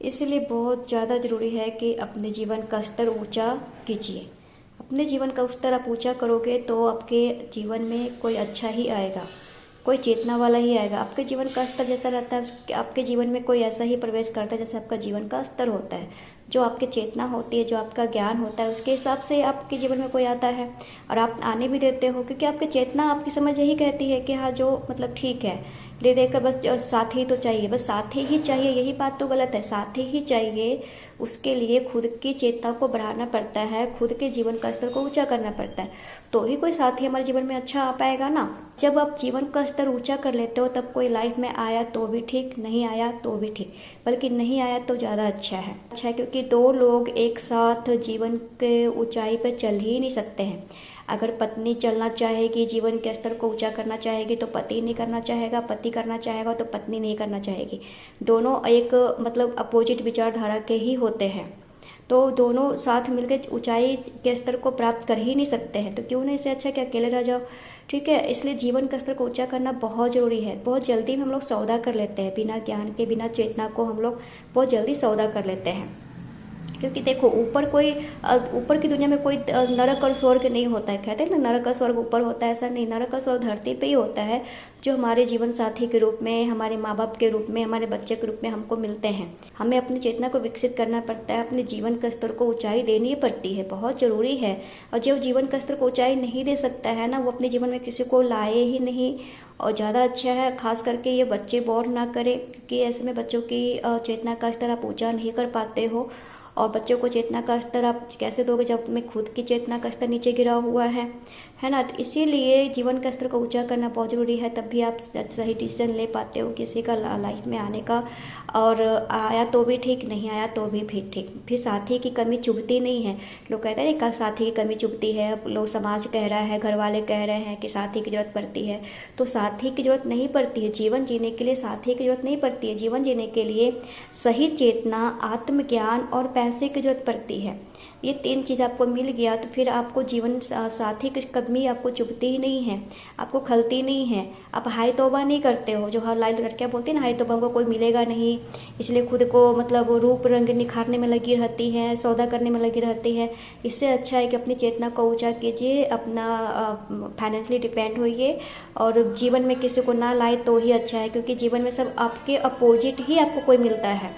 इसलिए बहुत ज़्यादा ज़रूरी है कि अपने जीवन का स्तर ऊंचा कीजिए। अपने जीवन का स्तर आप ऊंचा करोगे तो आपके जीवन में कोई अच्छा ही आएगा, कोई चेतना वाला ही आएगा। आपके जीवन का स्तर जैसा रहता है कि आपके जीवन में कोई ऐसा ही प्रवेश करता है जैसे आपका जीवन का स्तर होता है। जो आपकी चेतना होती है, जो आपका ज्ञान होता है, उसके हिसाब से आपके जीवन में कोई आता है और आप आने भी देते हो, क्योंकि आपकी चेतना, आपकी समझ यही कहती है कि हाँ जो मतलब ठीक है, ले देकर बस साथी तो चाहिए, बस साथी ही चाहिए। यही बात तो गलत है, साथी ही चाहिए। उसके लिए खुद की चेतना को बढ़ाना पड़ता है, खुद के जीवन का स्तर को ऊंचा करना पड़ता है, तो ही कोई साथी हमारे जीवन में अच्छा आ पाएगा ना। जब आप जीवन का स्तर ऊंचा कर लेते हो तब कोई लाइफ में आया तो भी ठीक, नहीं आया तो भी ठीक, बल्कि नहीं आया तो ज़्यादा अच्छा है, क्योंकि दो लोग एक साथ जीवन के ऊंचाई पर चल ही नहीं सकते हैं। अगर पत्नी चलना चाहेगी, जीवन के स्तर को ऊंचा करना चाहेगी तो पति नहीं करना चाहेगा, पति करना चाहेगा तो पत्नी नहीं करना चाहेगी। दोनों एक मतलब अपोजिट विचारधारा के ही होते हैं, तो दोनों साथ मिलकर ऊंचाई के स्तर को प्राप्त कर ही नहीं सकते हैं। तो क्यों नहीं, इससे अच्छा कि अकेले रह जाओ। ठीक है, इसलिए जीवन का स्तर को ऊंचा करना बहुत जरूरी है। बहुत जल्दी हम लोग सौदा कर लेते हैं, बिना ज्ञान के, बिना चेतना को हम लोग बहुत जल्दी सौदा कर लेते हैं। क्योंकि देखो, ऊपर की दुनिया में कोई नरक और स्वर्ग नहीं होता है। कहते हैं ना, नरक और स्वर्ग ऊपर होता है, ऐसा नहीं। नरक और स्वर्ग धरती पे ही होता है, जो हमारे जीवन साथी के रूप में, हमारे माँ बाप के रूप में, हमारे बच्चे के रूप में हमको मिलते हैं। हमें अपनी चेतना को विकसित करना पड़ता है, अपने जीवन का स्तर को ऊंचाई देनी पड़ती है, बहुत जरूरी है। और जो जीवन का स्तर को ऊंचाई नहीं दे सकता है ना, वो अपने जीवन में किसी को लाए ही नहीं। और ज़्यादा अच्छा है खास करके ये बच्चे बोर ना करें, क्योंकि ऐसे में बच्चों की चेतना का स्तर आप ऊंचा नहीं कर पाते हो। और बच्चों को चेतना का स्तर आप कैसे दोगे जब में खुद की चेतना का स्तर नीचे गिरा हुआ है ना। तो इसीलिए जीवन का स्तर को ऊंचा करना बहुत जरूरी है, तब भी आप सही डिसीजन ले पाते हो किसी का लाइफ में आने का। और आया तो भी ठीक, नहीं आया तो भी ठीक। फिर साथी की कमी चुभती नहीं है। लोग कहते हैं कि साथी की कमी चुभती है, लोग समाज कह रहा है, घर वाले कह रहे हैं कि साथी की जरूरत पड़ती है। तो साथी की जरूरत नहीं पड़ती है, जीवन जीने के लिए साथी की जरूरत नहीं पड़ती है। जीवन जीने के लिए सही चेतना, आत्मज्ञान और पैसे की जरूरत पड़ती है। ये तीन चीज़ आपको मिल गया तो फिर आपको जीवन साथी की कमी आपको चुभती ही नहीं है, आपको खलती नहीं है। आप हाय तौबा नहीं करते हो, जो हर लाइन लड़कियाँ बोलती है ना, हाय तौबा को कोई मिलेगा नहीं, इसलिए खुद को मतलब रूप रंग निखारने में लगी रहती है, सौदा करने में लगी रहती है। इससे अच्छा है कि अपनी चेतना को ऊंचा कीजिए, अपना फाइनेंशियली डिपेंड होइए, और जीवन में किसी को ना लाए तो ही अच्छा है, क्योंकि जीवन में सब आपके अपोजिट ही आपको कोई मिलता है।